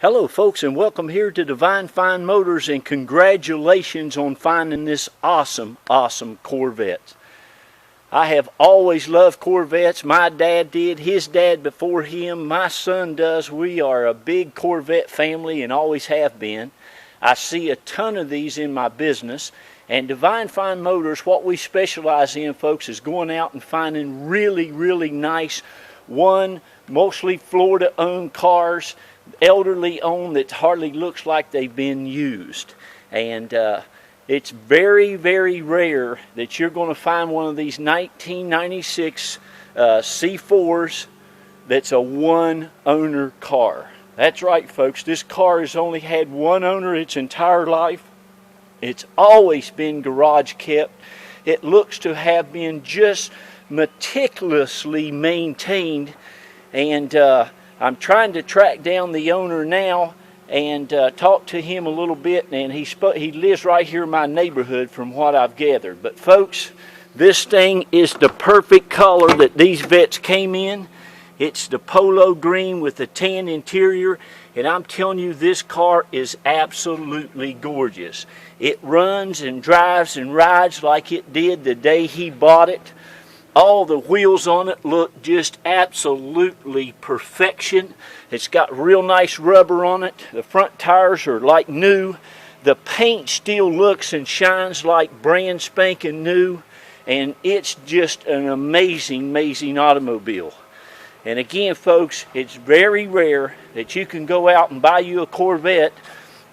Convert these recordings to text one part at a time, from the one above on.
Hello folks, and welcome here to Divine Fine Motors, and congratulations on finding this awesome Corvette. I have always loved Corvettes. My dad did, his dad before him, my son does. We are a big Corvette family and always have been. I see a ton of these in my business, and Divine Fine Motors, what we specialize in, folks, is going out and finding really nice, mostly Florida-owned cars, elderly owned, that hardly looks like they've been used. And it's very rare that you're going to find one of these 1996 C4s that's a one owner car. That's right, folks, this car has only had one owner its entire life. It's always been garage kept. It looks to have been just meticulously maintained, and I'm trying to track down the owner now and talk to him a little bit, and he lives right here in my neighborhood from what I've gathered. But folks, this thing is the perfect color that these Vettes came in. It's the polo green with the tan interior, and I'm telling you, this car is absolutely gorgeous. It runs and drives and rides like it did the day he bought it. All the wheels on it look just absolutely perfection. It's got real nice rubber on it. The front tires are like new. The paint still looks and shines like brand spanking new. And it's just an amazing automobile. And again, folks, it's very rare that you can go out and buy you a Corvette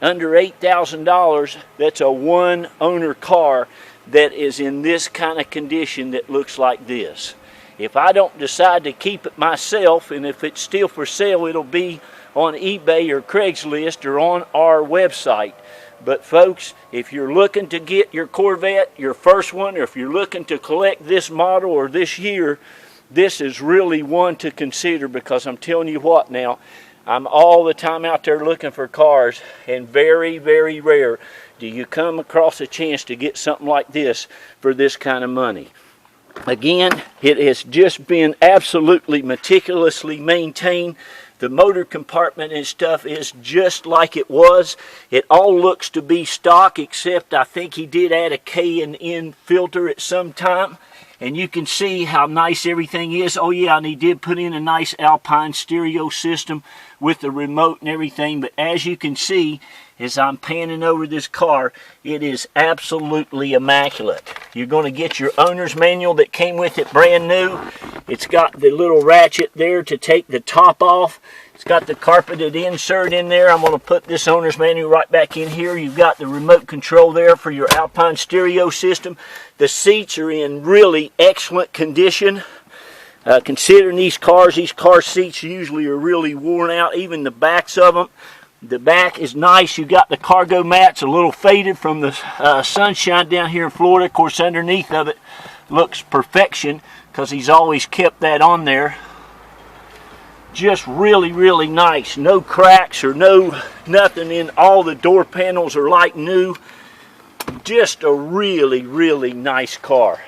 under $8,000 that's a one owner car that is in this kind of condition that looks like this. If I don't decide to keep it myself, and if it's still for sale, it'll be on eBay or Craigslist or on our website. But folks, if you're looking to get your Corvette, your first one, or if you're looking to collect this model or this year, this is really one to consider, because I'm telling you what now, I'm all the time out there looking for cars, and very rare do you come across a chance to get something like this for this kind of money. Again, it has just been absolutely meticulously maintained. The motor compartment and stuff is just like it was. It all looks to be stock, except I think he did add a K&N filter at some time. And you can see how nice everything is. Oh yeah, and he did put in a nice Alpine stereo system with the remote and everything. But as you can see, as I'm panning over this car, it is absolutely immaculate. You're going to get your owner's manual that came with it brand new. It's got the little ratchet there to take the top off. It's got the carpeted insert in there. I'm going to put this owner's manual right back in here. You've got the remote control there for your Alpine stereo system. The seats are in really excellent condition. Considering these car seats usually are really worn out, even the backs of them. The back is nice. You've got the cargo mats a little faded from the sunshine down here in Florida. Of course, underneath of it looks perfection, because he's always kept that on there. Just really nice. No cracks or nothing in. All the door panels are like new. Just a really nice car.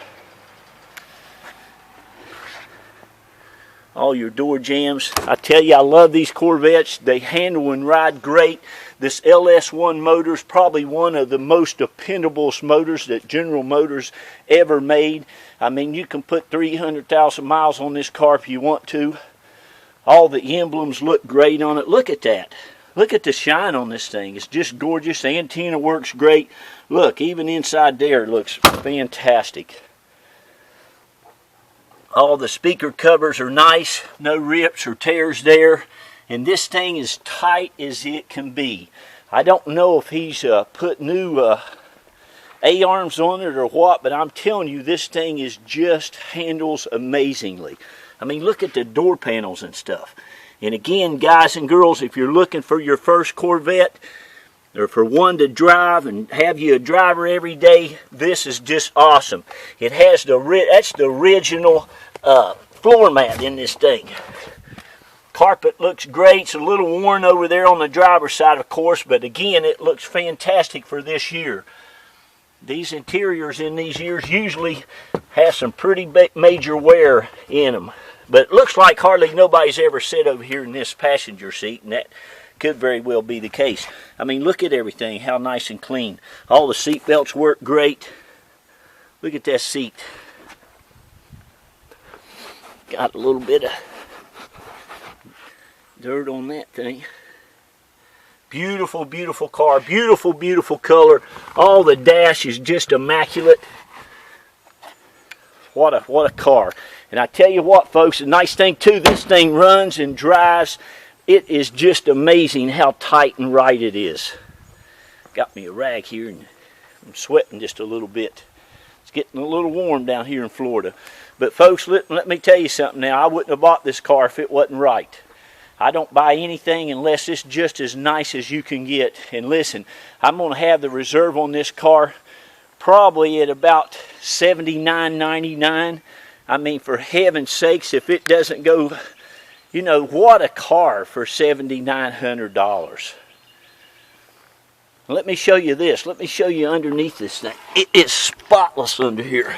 All your door jambs. I tell you, I love these Corvettes. They handle and ride great. This LS1 motor is probably one of the most dependable motors that General Motors ever made. I mean, you can put 300,000 miles on this car if you want to. All the emblems look great on it. Look at that. Look at the shine on this thing. It's just gorgeous. The antenna works great. Look, even inside there it looks fantastic. All the speaker covers are nice. No rips or tears there. And this thing is tight as it can be. I don't know if he's put new A-arms on it or what, but I'm telling you, this thing is just handles amazingly. I mean, look at the door panels and stuff. And again, guys and girls, if you're looking for your first Corvette, or for one to drive and have you a driver every day, this is just awesome. It has that's the original floor mat in this thing. Carpet looks great. It's a little worn over there on the driver's side, of course, but again, it looks fantastic for this year. These interiors in these years usually have some pretty major wear in them. But it looks like hardly nobody's ever sat over here in this passenger seat, and that could very well be the case. I mean, look at everything, how nice and clean. All the seat belts work great. Look at that seat. Got a little bit of dirt on that thing. Beautiful, beautiful car. Beautiful, beautiful color. All the dash is just immaculate. What a car. And I tell you what, folks, the nice thing too, this thing runs and drives. It is just amazing how tight and right it is. Got me a rag here and I'm sweating just a little bit. It's getting a little warm down here in Florida. But folks, let me tell you something now. I wouldn't have bought this car if it wasn't right. I don't buy anything unless it's just as nice as you can get. And listen, I'm going to have the reserve on this car probably at about $79.99. I mean, for heaven's sakes, if it doesn't go, you know, what a car for $7,900. Let me show you this. Let me show you underneath this thing. It is spotless under here.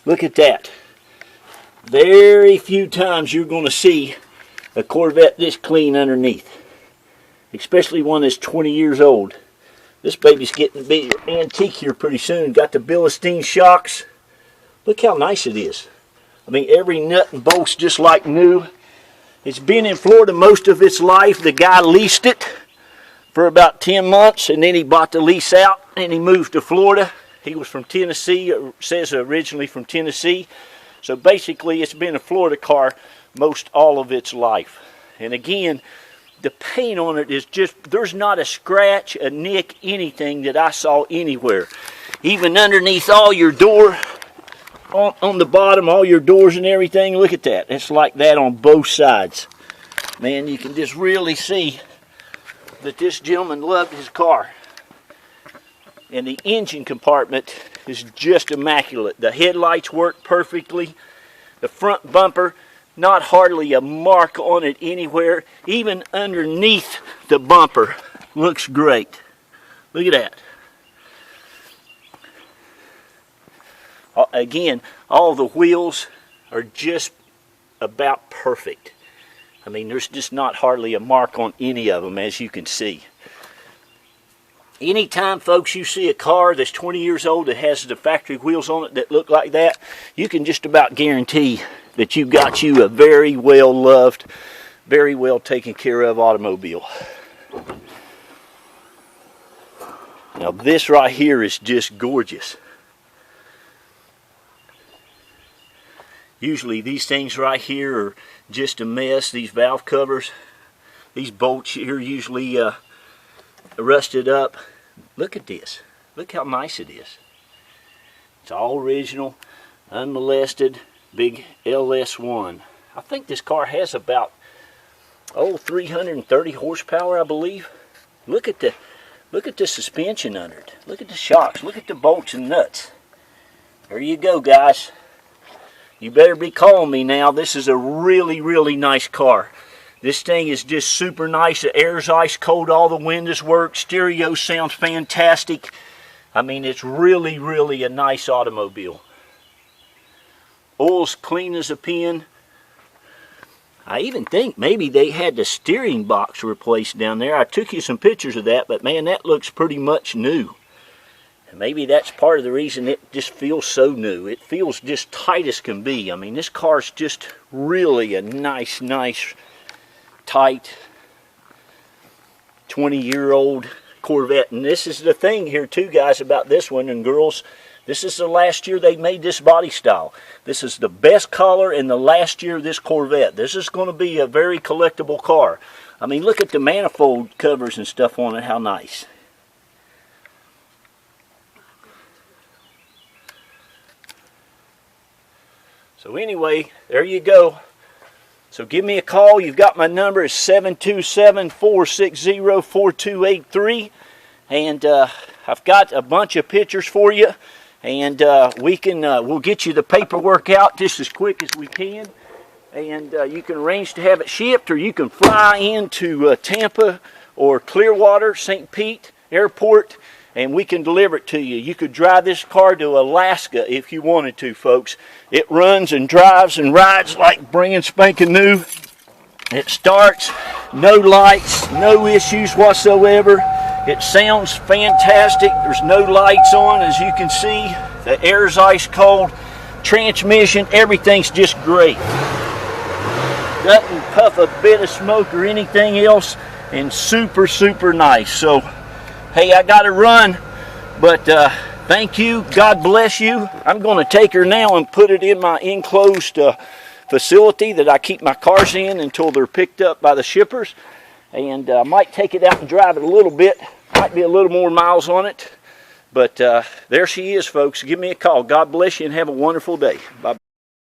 Look at that. Very few times you're going to see a Corvette this clean underneath, especially one that's 20 years old. This baby's getting to be antique here pretty soon. Got the Bilstein shocks. Look how nice it is. I mean, every nut and bolt's just like new. It's been in Florida most of its life. The guy leased it for about 10 months, and then he bought the lease out, and he moved to Florida. He was from Tennessee, it says originally from Tennessee. So basically, it's been a Florida car most all of its life. And again, the paint on it is just, there's not a scratch, a nick, anything that I saw anywhere. Even underneath all your door, on the bottom, all your doors and everything, look at that. It's like that on both sides. Man, you can just really see that this gentleman loved his car. And the engine compartment is just immaculate. The headlights work perfectly. The front bumper, not hardly a mark on it anywhere. Even underneath the bumper looks great. Look at that. Again, all the wheels are just about perfect. I mean, there's just not hardly a mark on any of them, as you can see. Anytime, folks, you see a car that's 20 years old that has the factory wheels on it that look like that, you can just about guarantee that you got you a very well loved, very well taken care of automobile. Now this right here is just gorgeous. Usually these things right here are just a mess. These valve covers, these bolts here usually rusted up. Look at this. Look how nice it is. It's all original, unmolested, big LS1. I think this car has about 330 horsepower, I believe. Look at the suspension under it. Look at the shocks. Look at the bolts and nuts. There you go, guys. You better be calling me now. This is a really, really nice car. This thing is just super nice. The air's ice cold. All the windows work. Stereo sounds fantastic. I mean, it's really, really a nice automobile. Oil's clean as a pin. I even think maybe they had the steering box replaced down there. I took you some pictures of that, but man, that looks pretty much new. And maybe that's part of the reason it just feels so new. It feels just tight as can be. I mean, this car's just really a nice, tight 20-year-old Corvette. And this is the thing here too, guys, about this one, and girls, this is the last year they made this body style. This is the best color in the last year of this Corvette. This is going to be a very collectible car. I mean, look at the manifold covers and stuff on it, how nice. So anyway, there you go. So give me a call. You've got my number. It's 727-460-4283. And I've got a bunch of pictures for you. And we'll get you the paperwork out just as quick as we can. And you can arrange to have it shipped, or you can fly into Tampa or Clearwater, St. Pete Airport, and we can deliver it to you. You could drive this car to Alaska if you wanted to, folks. It runs and drives and rides like brand spanking new. It starts, No lights, no issues whatsoever. It sounds fantastic. There's no lights on, as you can see. The air's ice cold. Transmission, everything's just great. Doesn't puff a bit of smoke or anything else, and super, super nice. So, hey, I got to run, but thank you. God bless you. I'm going to take her now and put it in my enclosed facility that I keep my cars in until they're picked up by the shippers. And I might take it out and drive it a little bit. Might be a little more miles on it. But there she is, folks. Give me a call. God bless you and have a wonderful day. Bye.